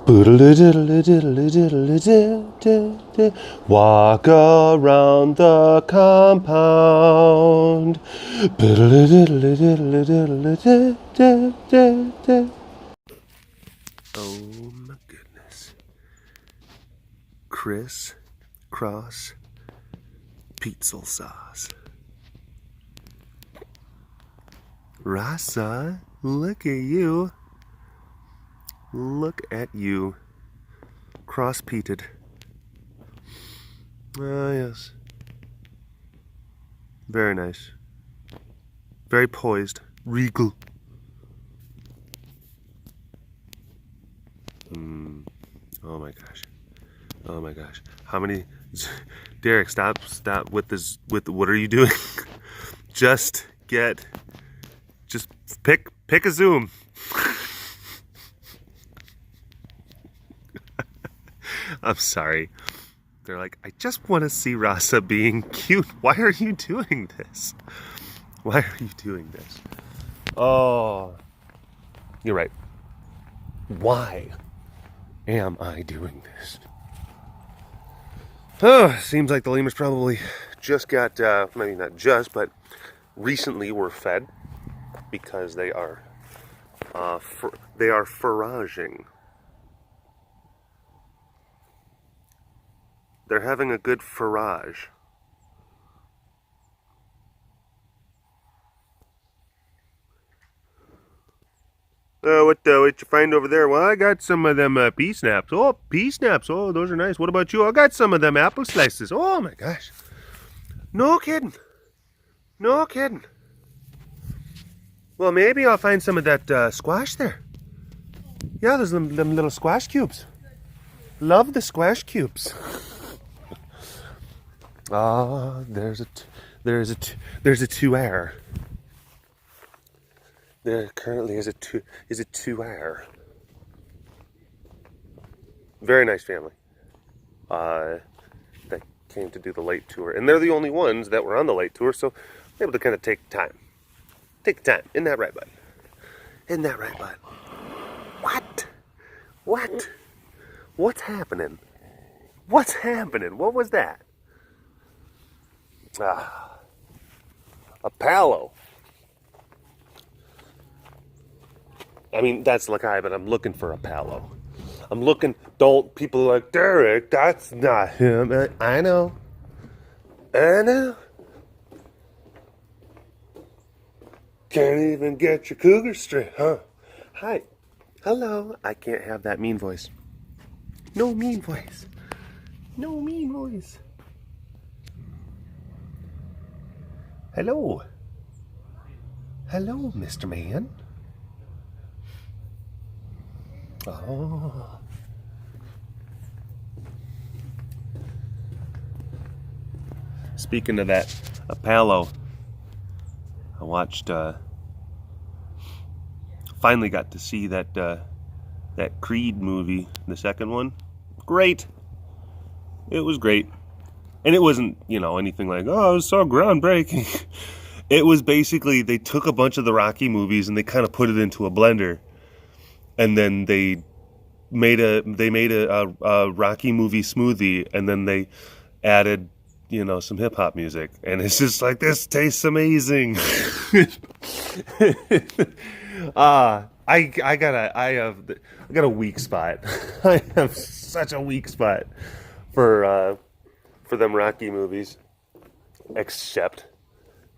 Walk around the compound. Oh my goodness. Criss Cross pizza sauce. Rasa, look at you. Look at you. Cross-peated. Ah, yes. Very nice. Very poised. Regal. Oh my gosh. Oh my gosh. How many... Derek, stop with this, what are you doing? Just pick a zoom. I'm sorry. They're like, I just want to see Rasa being cute. Why are you doing this? Why are you doing this? Oh, you're right. Why am I doing this? Oh, seems like the lemurs probably just got, maybe not just, but recently were fed because they are foraging. They're having a good forage. What you find over there? Well, I got some of them pea snaps. Oh, pea snaps. Oh, those are nice. What about you? I got some of them apple slices. Oh my gosh. No kidding. No kidding. Well, maybe I'll find some of that squash there. Yeah, there's them little squash cubes. Love the squash cubes. Ah, there's a two-air. There currently is a two-air. Very nice family. That came to do the late tour, and they're the only ones that were on the late tour, so able to kind of take time. Take the time. Isn't that right, bud? Isn't that right, bud? What? What? What's happening? What's happening? What was that? Ah, a palo. I mean, that's Lakai, but I'm looking for a palo. I'm looking, people are like, Derek, that's not him. I know. I know. Can't even get your cougar straight, huh? Hi. Hello. I can't have that mean voice. No mean voice. No mean voice. Hello. Hello, Mr. Man. Oh. Speaking of that, Apollo, I watched, finally got to see that Creed movie, the second one. Great. It was great. And it wasn't, anything like, oh, it was so groundbreaking. It was basically, they took a bunch of the Rocky movies and they kind of put it into a blender. And then they made a Rocky movie smoothie, and then they added, some hip hop music. And it's just like, this tastes amazing. I got a weak spot. I have such a weak spot for them Rocky movies, except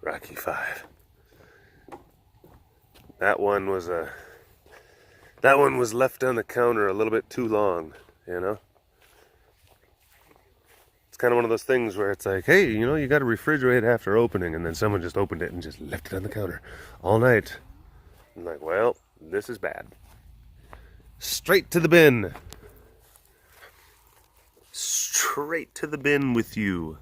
Rocky 5. That one was left on the counter a little bit too long, It's kind of one of those things where it's like, hey, you got to refrigerate after opening, and then someone just opened it and just left it on the counter all night. I'm like, well, this is bad. Straight to the bin. Straight to the bin with you.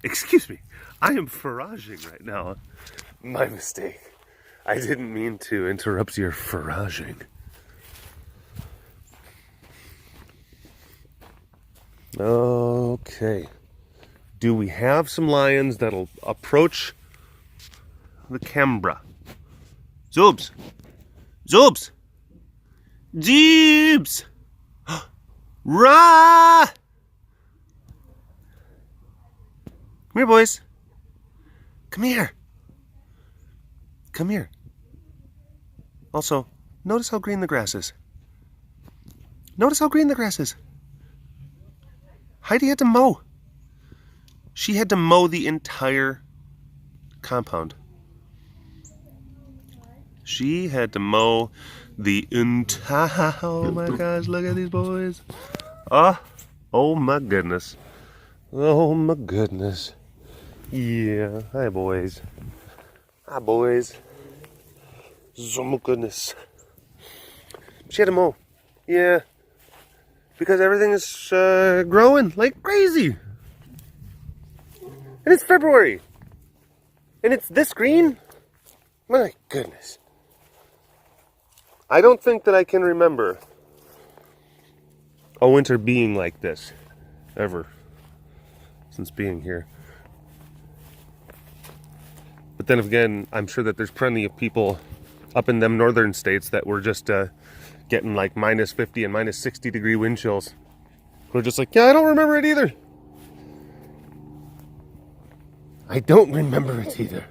Excuse me. I am foraging right now. My mistake. I didn't mean to interrupt your foraging. Okay. Do we have some lions that'll approach the camera? Zoobs! Zoobs! Zoobs! Rah! Come here, boys. Come here. Come here. Also, notice how green the grass is. Notice how green the grass is. Heidi had to mow. She had to mow the entire compound. She had to mow the entire... Oh my gosh, look at these boys. Oh my goodness. Oh my goodness. Yeah, hi boys. Hi boys. Oh my goodness. She had to mow. Yeah. Because everything is growing like crazy. And it's February. And it's this green? My goodness. I don't think that I can remember a winter being like this ever since being here. But then again, I'm sure that there's plenty of people up in them northern states that were just getting like minus 50 and minus 60 degree wind chills. We're just like, yeah, I don't remember it either. I don't remember it either.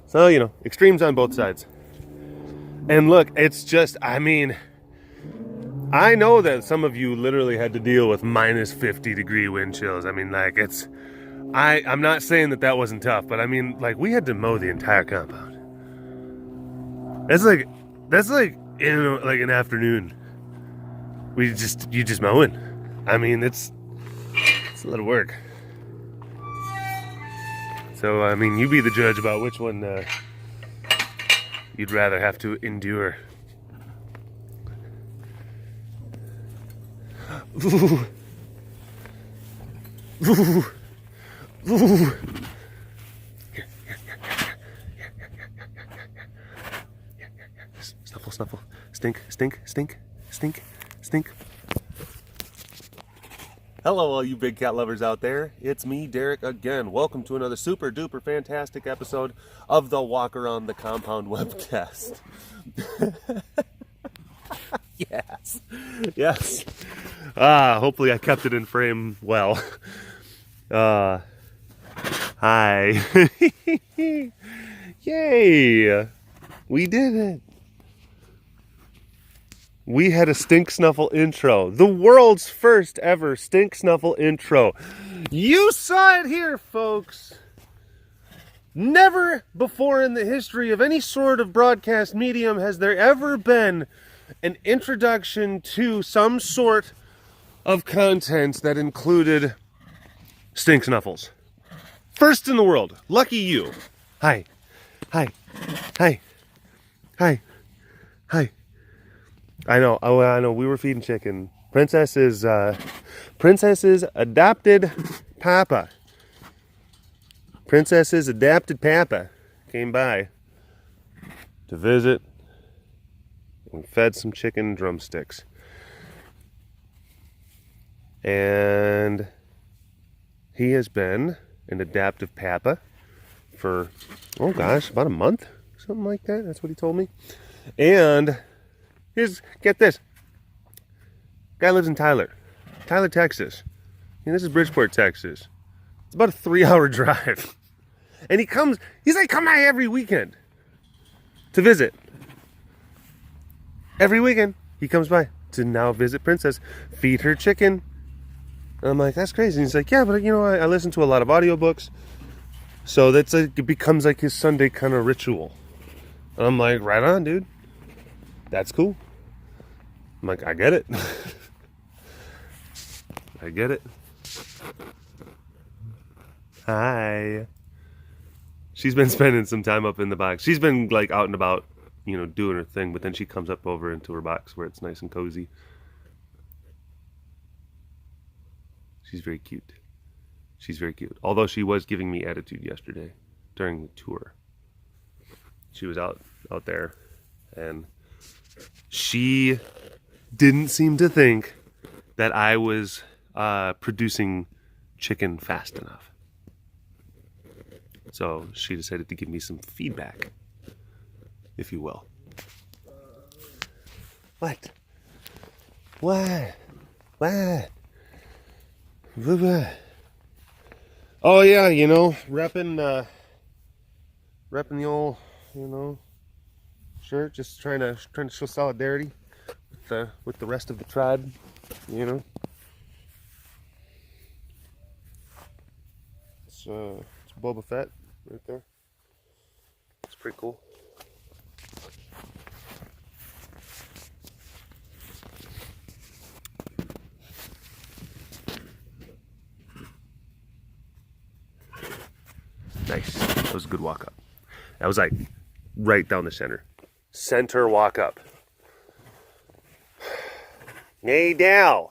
So, you know, extremes on both sides. And look, it's just, I mean, I know that some of you literally had to deal with minus 50 degree wind chills. I mean, like, it's, I'm not saying that that wasn't tough, but I mean, like, we had to mow the entire compound. That's like in like an afternoon. You just mowing. I mean, it's a lot of work. So, I mean, you be the judge about which one you'd rather have to endure. Ooh. Ooh. Ooh. Snuffle, snuffle. Stink, stink, stink, stink, stink. Hello, all you big cat lovers out there. It's me, Derek, again. Welcome to another super duper fantastic episode of the Walk Around the Compound webcast. Yes. Yes. Hopefully I kept it in frame well. Hi. Yay. We did it. We had a Stink Snuffle intro. The world's first ever Stink Snuffle intro. You saw it here, folks. Never before in the history of any sort of broadcast medium has there ever been an introduction to some sort of content that included Stink Snuffles. First in the world. Lucky you. Hi. Hi. Hi. Hi. Hi. I know. Oh, I know. We were feeding chicken. Princess's adopted papa. Princess's adopted papa came by to visit and fed some chicken drumsticks. And he has been an adoptive papa for, oh gosh, about a month, something like that. That's what he told me. And get this. Guy lives in Tyler, Texas. And this is Bridgeport, Texas. It's about a 3-hour drive. And he's like, come by every weekend to visit. Every weekend he comes by to now visit Princess, feed her chicken. And I'm like, that's crazy. And he's like, yeah, but you know, I listen to a lot of audiobooks. So that's like, it becomes like his Sunday kind of ritual. And I'm like, right on, dude. That's cool. I'm like, I get it. I get it. Hi. She's been spending some time up in the box. She's been like out and about, you know, doing her thing, but then she comes up over into her box where it's nice and cozy. She's very cute. She's very cute. Although she was giving me attitude yesterday during the tour. She was out there and she didn't seem to think that I was producing chicken fast enough. So she decided to give me some feedback, if you will. What? What? What? Oh yeah, you know, repping the old, you know, shirt. Just trying to show solidarity with the rest of the tribe, you know. It's Boba Fett right there. It's pretty cool. Nice. That was a good walk up. That was like right down the center. Center walk up. Nadal.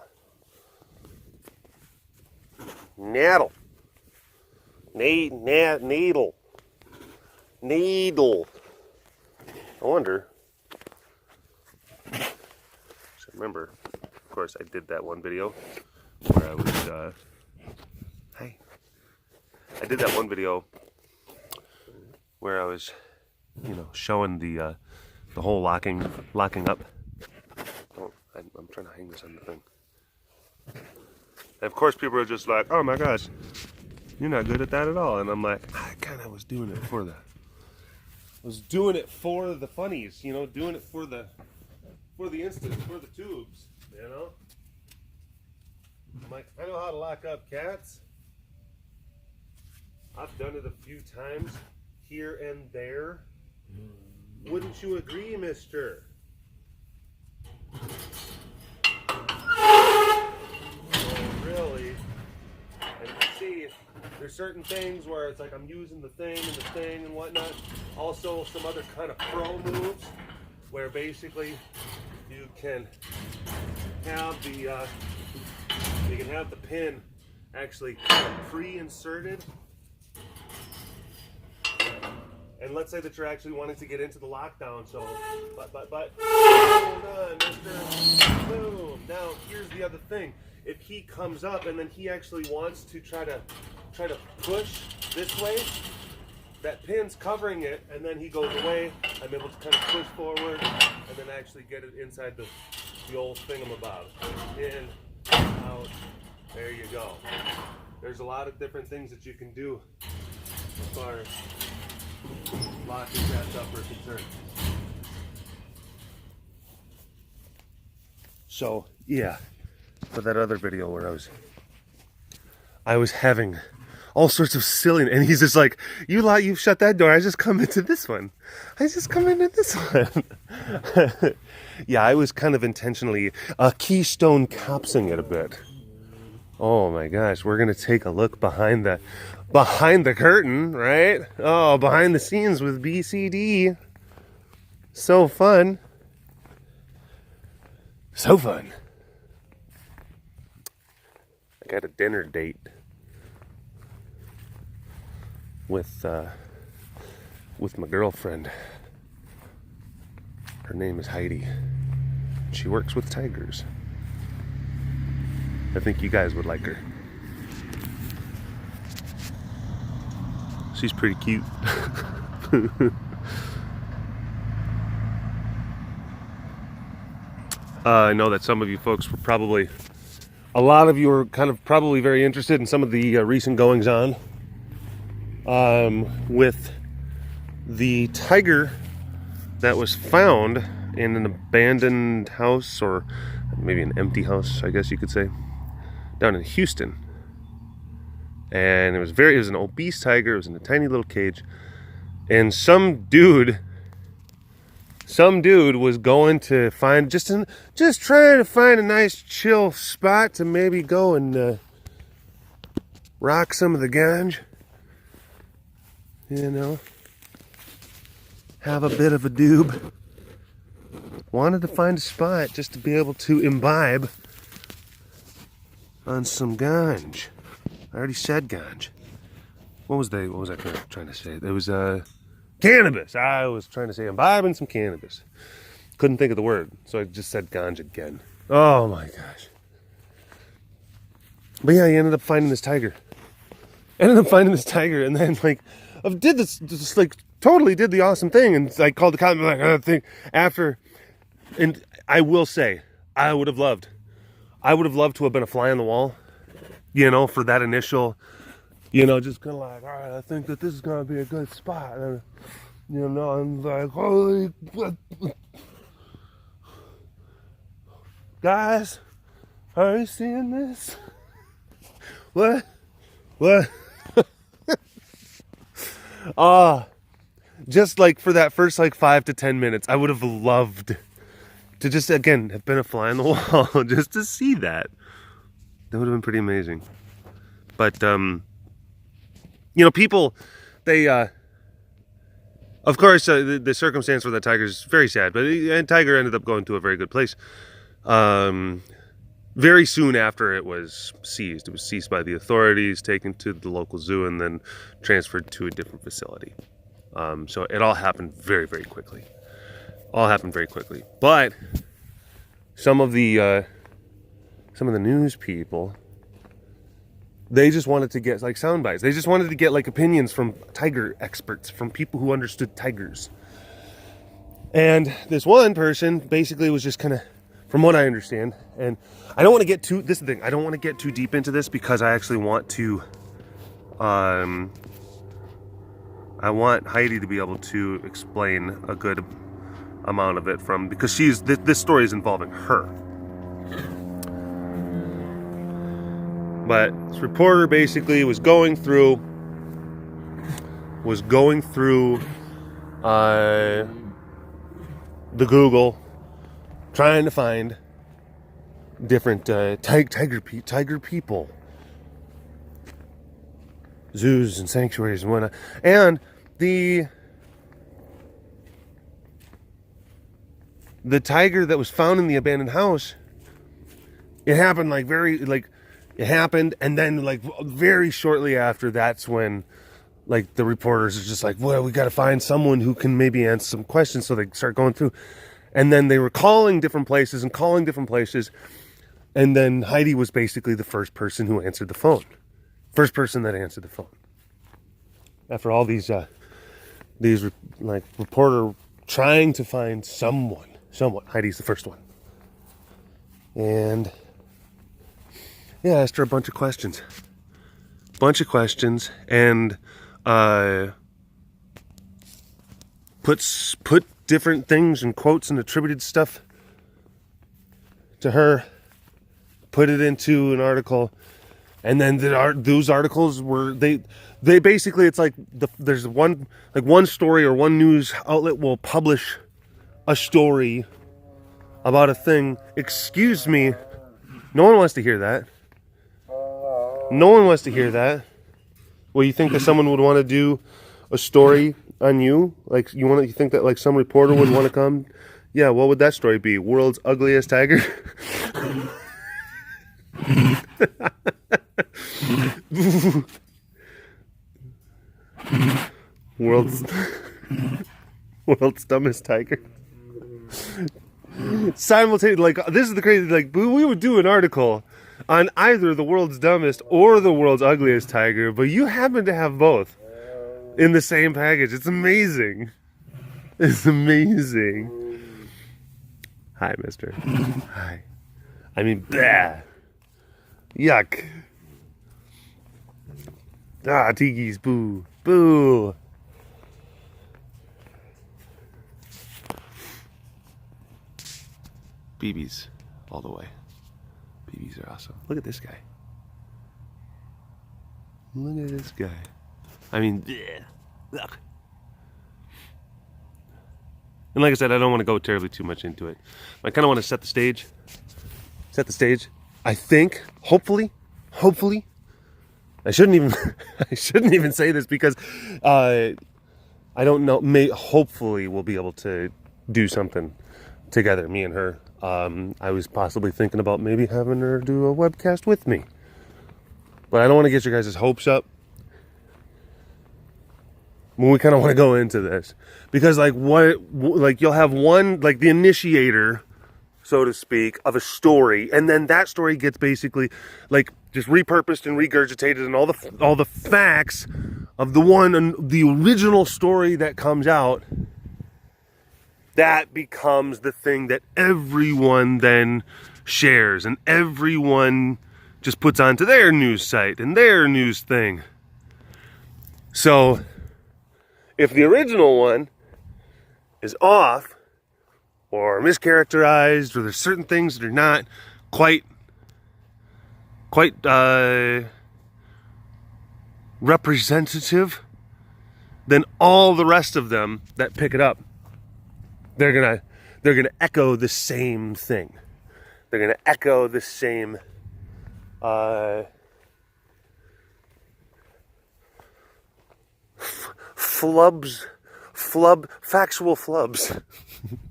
Naddle. Needle. Needle. I wonder. So remember, of course, I did that one video where I was, hey. I did that one video where I was, you know, showing the whole locking up. Oh, I'm trying to hang this on the thing. And of course, people are just like, "Oh my gosh, you're not good at that at all." And I'm like, I kind of was doing it for the funnies, you know, doing it for the instance, for the tubes, you know. I'm like, I know how to lock up cats. I've done it a few times here and there. Wouldn't you agree, mister? Oh, really? And you see, there's certain things where it's like I'm using the thing and whatnot. Also, some other kind of pro moves where basically you can have the pin actually pre-inserted. And let's say that you're actually wanting to get into the lockdown, so, but, hold on, mister, boom. Now, here's the other thing. If he comes up and then he actually wants to try to push this way, that pin's covering it, and then he goes away, I'm able to kind of push forward, and then actually get it inside the old thingamabob. In, out, there you go. There's a lot of different things that you can do as far as locking cats up are concerned. So yeah, for that other video where I was having all sorts of silly, and he's just like, you've shut that door, I just come into this one. Yeah, I was kind of intentionally keystone copsing it a bit. Oh my gosh, we're gonna take a look behind the curtain, right? Oh, behind the scenes with BCD. So fun. So fun. I got a dinner date with my girlfriend. Her name is Heidi. She works with tigers. I think you guys would like her. She's pretty cute. I know that some of you folks were probably, a lot of you are kind of probably very interested in some of the recent goings on with the tiger that was found in an abandoned house, or maybe an empty house, I guess you could say, down in Houston. And it was an obese tiger. It was in a tiny little cage, and some dude was going to find just trying to find a nice chill spot to maybe go and rock some of the ganj, you know, have a bit of a doob. Wanted to find a spot just to be able to imbibe on some ganj. I already said ganj. What was I trying to say? It was cannabis. I was trying to say imbibing some cannabis. Couldn't think of the word, so I just said ganj again. Oh my gosh. But yeah, he ended up finding this tiger. And then like did this just like totally did the awesome thing, and like called the cop like thing after. And I will say, I would have loved to have been a fly on the wall, you know, for that initial, you know, just kind of like, all right, I think that this is gonna be a good spot, and, you know, I'm like, holy, guys, are you seeing this? What? Just like for that first like 5 to 10 minutes, I would have loved to just, again, have been a fly on the wall just to see that. That would have been pretty amazing. But, you know, people, they, of course, the circumstance for that tiger is very sad, but tiger ended up going to a very good place. Very soon after it was seized. It was seized by the authorities, taken to the local zoo, and then transferred to a different facility. So it all happened very, very quickly. But some of the news people, they just wanted to get like sound bites. They just wanted to get like opinions from tiger experts, from people who understood tigers. And this one person basically was just kind of, from what I understand, and I don't want to get too, this is the thing, I don't want to get too deep into this because I actually want to, I want Heidi to be able to explain a good amount of it because this story is involving her. But this reporter basically was going through the Google, trying to find different tiger people, zoos and sanctuaries and whatnot. And the tiger that was found in the abandoned house, it happened it happened, and then like very shortly after, that's when like the reporters are just like, well, we got to find someone who can maybe answer some questions. So they start going through, and then they were calling different places, and then Heidi was basically the first person who answered the phone. First person that answered the phone. After all these like reporter trying to find someone, Heidi's the first one. And yeah, I asked her a bunch of questions, and put different things and quotes and attributed stuff to her, put it into an article, and then those articles were they basically, it's like there's one story or one news outlet will publish a story about a thing. Excuse me, no one wants to hear that. Well, you think that someone would want to do a story on you? Like you think that like some reporter would want to come? Yeah, what would that story be? World's ugliest tiger? World's dumbest tiger. Simultaneously, like this is the crazy. Like we would do an article on either the world's dumbest or the world's ugliest tiger, but you happen to have both in the same package. It's amazing. Hi, mister. Hi. I mean, bah. Yuck. Ah, Tiki's boo. Boo. BBs all the way. BBs are awesome. Look at this guy. I mean, bleh. Ugh. And like I said, I don't want to go terribly too much into it. I kind of want to set the stage. I think, hopefully, I shouldn't even say this because I don't know. Hopefully, we'll be able to do something together, me and her. I was possibly thinking about maybe having her do a webcast with me, but I don't want to get your guys' hopes up when we kind of want to go into this, because you'll have one, like the initiator, so to speak, of a story, and then that story gets basically like just repurposed and regurgitated, and all the facts of the original story that comes out, that becomes the thing that everyone then shares and everyone just puts onto their news site and their news thing. So if the original one is off or mischaracterized, or there's certain things that are not quite representative, then all the rest of them that pick it up, they're gonna echo the same thing. They're gonna echo the same factual flubs.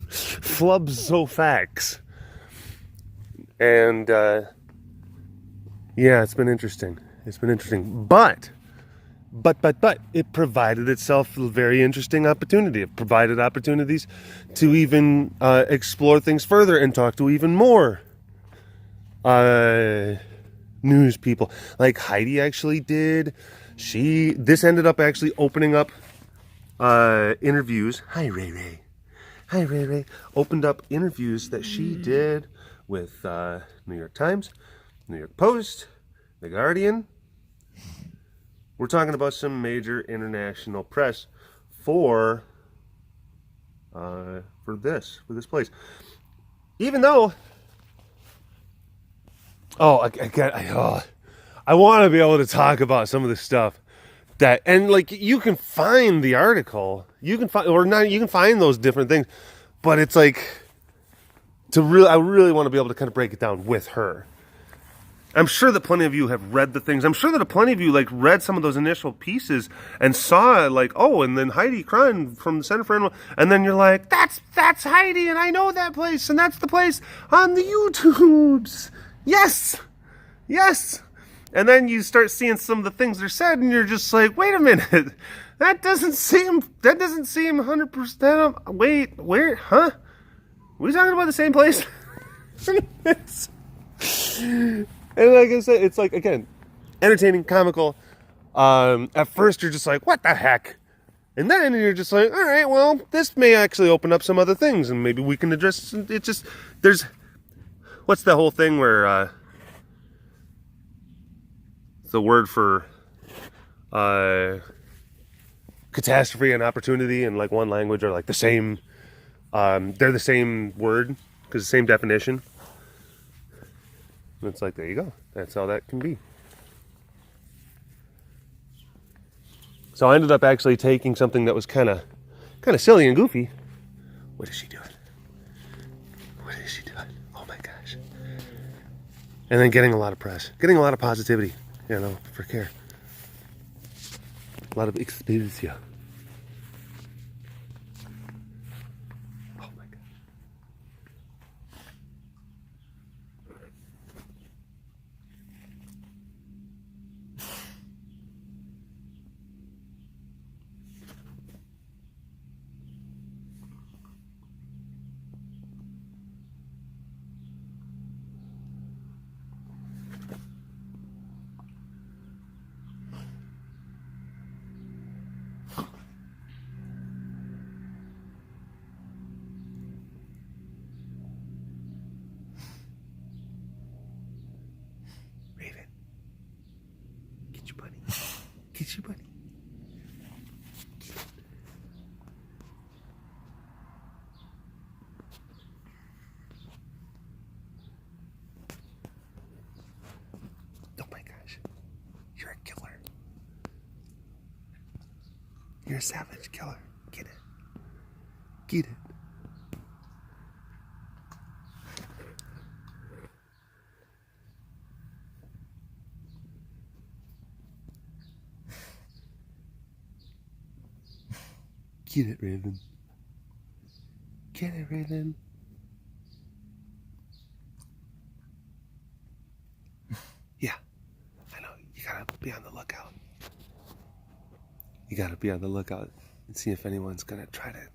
Flubs so facts. And yeah, it's been interesting. But it provided itself a very interesting opportunity. It provided opportunities to even explore things further and talk to even more news people. Like Heidi actually did. This ended up actually opening up interviews. Hi, Ray Ray. Opened up interviews that she did with New York Times, New York Post, The Guardian. We're talking about some major international press for this place. Even though, I want to be able to talk about some of the stuff that, and like, you can find the article, you can find those different things, but it's like, I really want to be able to kind of break it down with her. I'm sure that plenty of you have read the things. I'm sure that plenty of you like read some of those initial pieces and saw like, oh, and then Heidi Krahn from the Center for Animal, and then you're like, that's Heidi, and I know that place, and that's the place on the YouTubes. Yes. And then you start seeing some of the things they're said, and you're just like, wait a minute, that doesn't seem 100%. Wait, where? Huh? Are we talking about the same place? And like I said, it's like, again, entertaining, comical. At first, you're just like, what the heck? And then you're just like, all right, well, this may actually open up some other things, and maybe we can address it. Just, what's the whole thing where the word for catastrophe and opportunity in like one language are like the same, they're the same word because the same definition. And it's like, there you go, that's how that can be. So I ended up actually taking something that was kind of silly and goofy. What is she doing? Oh my gosh. And then getting a lot of press, getting a lot of positivity, for care. A lot of exposure. Oh my God. Get you, buddy. Oh my gosh. You're a killer. You're a savage killer. Get it. Get it. Get it, Raven. Get it, Raven. Yeah, I know. You gotta be on the lookout. You gotta be on the lookout and see if anyone's gonna try to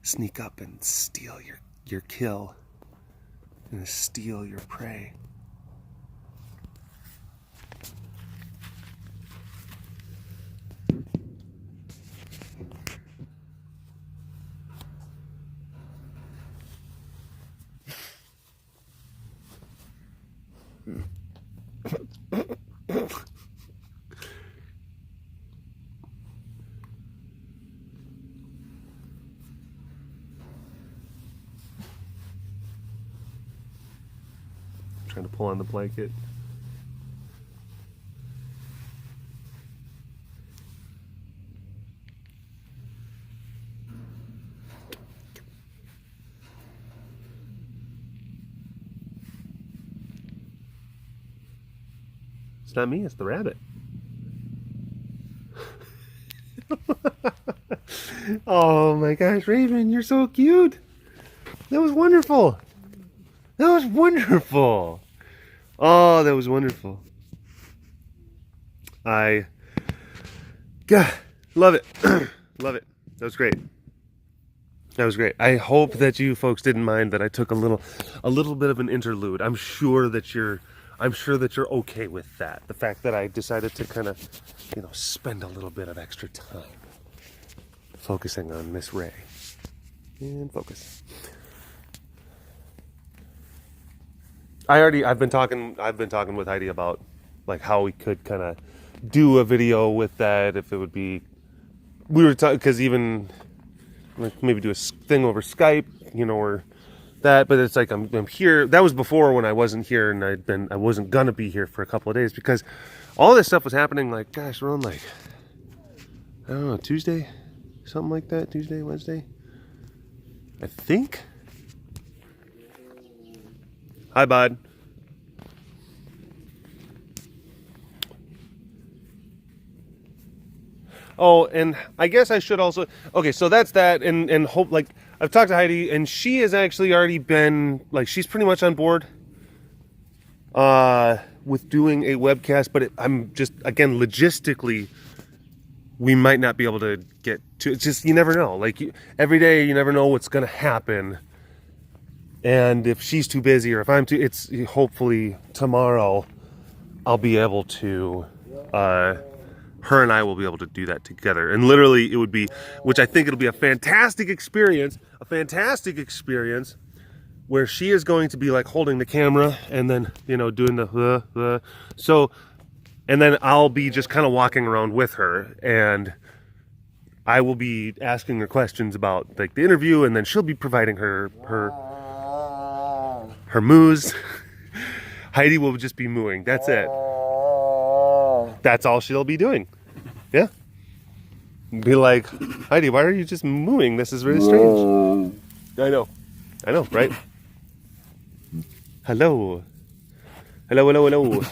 sneak up and steal your kill and steal your prey. Trying to pull on the blanket. It's not me, it's the rabbit. Oh my gosh, Raven, you're so cute. That was wonderful. That was wonderful. Oh, that was wonderful. God, love it. Love it. That was great. That was great. I hope that you folks didn't mind that I took a little bit of an interlude. I'm sure that you're okay with that. The fact that I decided to kind of, spend a little bit of extra time focusing on Miss Ray. And focus. I've been talking with Heidi about like how we could kind of do a video with that, if it would be, we were talking, because even like maybe do a thing over Skype, or that, but it's like I'm here. That was before when I wasn't here, and I wasn't gonna be here for a couple of days because all this stuff was happening. Like, gosh, we're on like, I don't know, Tuesday, something like that. Tuesday, Wednesday, I think. Hi, bud. Oh, and I guess I should also, okay, so that's that, and hope, like, I've talked to Heidi, and she has actually already been, like, she's pretty much on board with doing a webcast, but I'm just, again, logistically, we might not be able to get to, it's just, you never know, like, every day, you never know what's going to happen, and if she's too busy, or if I'm too, it's, hopefully, tomorrow, I'll be able to, her and I will be able to do that together. And literally it would be, which I think it'll be a fantastic experience where she is going to be like holding the camera and then, doing the, so, and then I'll be just kind of walking around with her and I will be asking her questions about like the interview, and then she'll be providing her moos. Heidi will just be mooing. That's it. That's all she'll be doing. Yeah. Be like, Heidi, why are you just mooing? This is really strange. I know, right? Hello. Hello.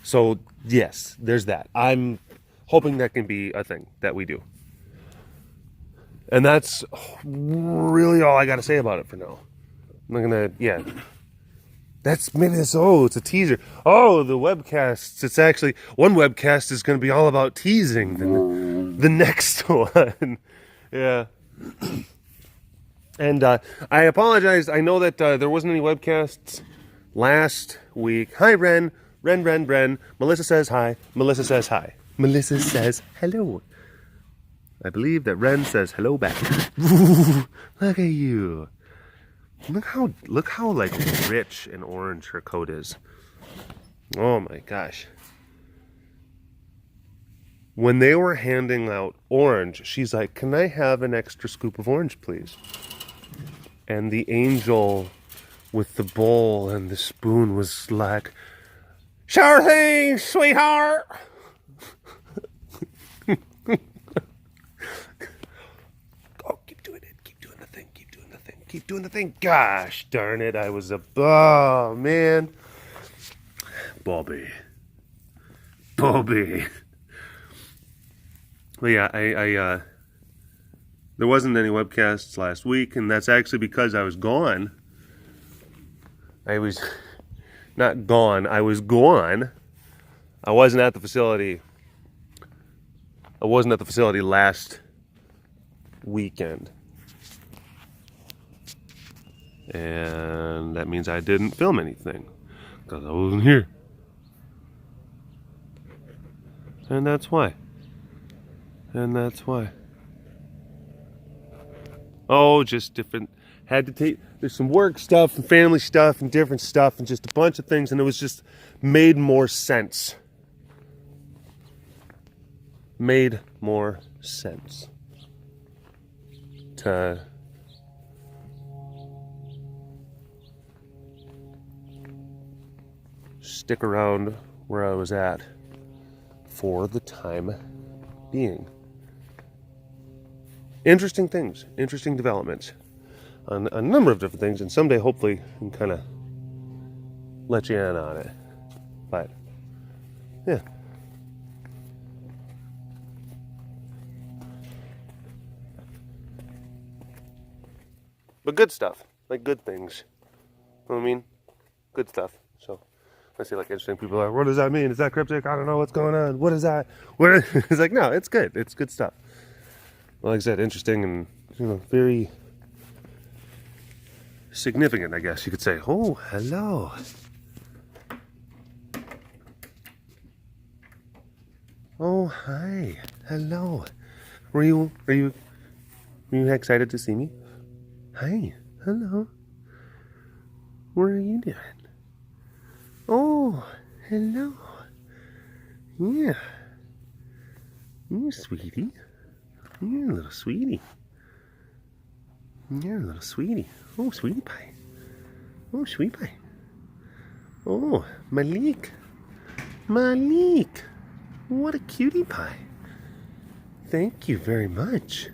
So yes, there's that. I'm hoping that can be a thing that we do. And that's really all I got to say about it for now. I'm not gonna, it's a teaser. Oh, the webcasts, it's actually, one webcast is going to be all about teasing the next one. Yeah. And I apologize. I know that there wasn't any webcasts last week. Hi, Wren. Wren. Melissa says hi. Melissa says hi. Melissa says hello. I believe that Wren says hello back. Ooh, look at you. Look how like rich and orange her coat is. Oh my gosh. When they were handing out orange, she's like, "Can I have an extra scoop of orange, please?" And the angel with the bowl and the spoon was like, "Sure thing, sweetheart." Keep doing the thing. Gosh darn it. Oh man. Bobby. Well, yeah, I there wasn't any webcasts last week, and that's actually because I was gone. I was not gone. I was gone. I wasn't at the facility. I wasn't at the facility last weekend. And that means I didn't film anything because I wasn't here. And that's why. And that's why. Oh, just different. Had to take, there's some work stuff and family stuff and different stuff and just a bunch of things, and it was just made more sense. Made more sense to stick around where I was at for the time being. Interesting things, interesting developments on a number of different things, and someday hopefully I can kind of let you in on it. But yeah. But good stuff, like good things. You know what I mean? Good stuff. So I see like interesting people are, what does that mean? Is that cryptic? I don't know what's going on. What is that? What? It's like, no, it's good. It's good stuff. Well, like I said, interesting and, you know, very significant, I guess you could say. Oh, hello. Oh, hi. Hello. Were you excited to see me? Hi. Hello. What are you doing? Oh, hello. Yeah. You're a sweetie. You're a little sweetie. You're a little sweetie. Oh, sweetie pie. Oh, sweetie pie. Oh, Malik. Malik. What a cutie pie. Thank you very much.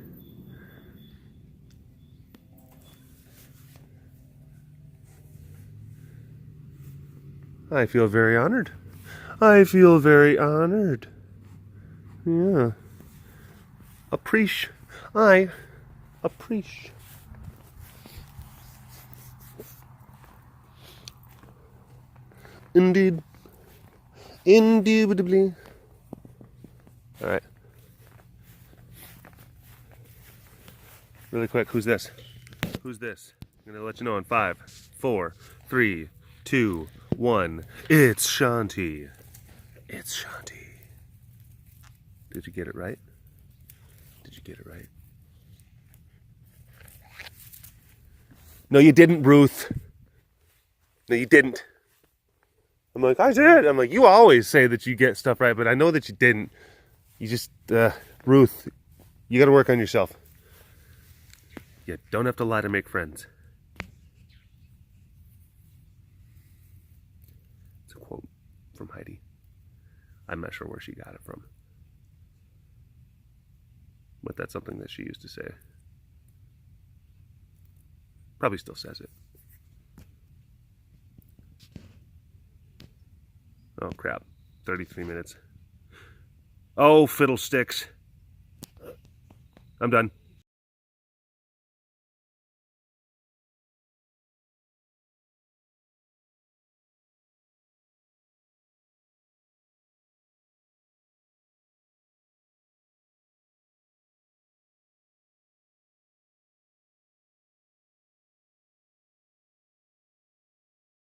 I feel very honored. I feel very honored. Yeah. I appreciate. Indeed. Indubitably. All right. Really quick, who's this? Who's this? I'm gonna let you know in 5, 4, 3, 2, 1. It's Shanti. It's Shanti. Did you get it right? Did you get it right? No, you didn't, Ruth. No, you didn't. I'm like, I did. I'm like, you always say that you get stuff right, but I know that you didn't. You just, Ruth, you gotta work on yourself. You don't have to lie to make friends. It's a quote from Heidi. I'm not sure where she got it from, but that's something that she used to say. Probably still says it. Oh crap, 33 minutes. Oh, fiddlesticks. I'm done.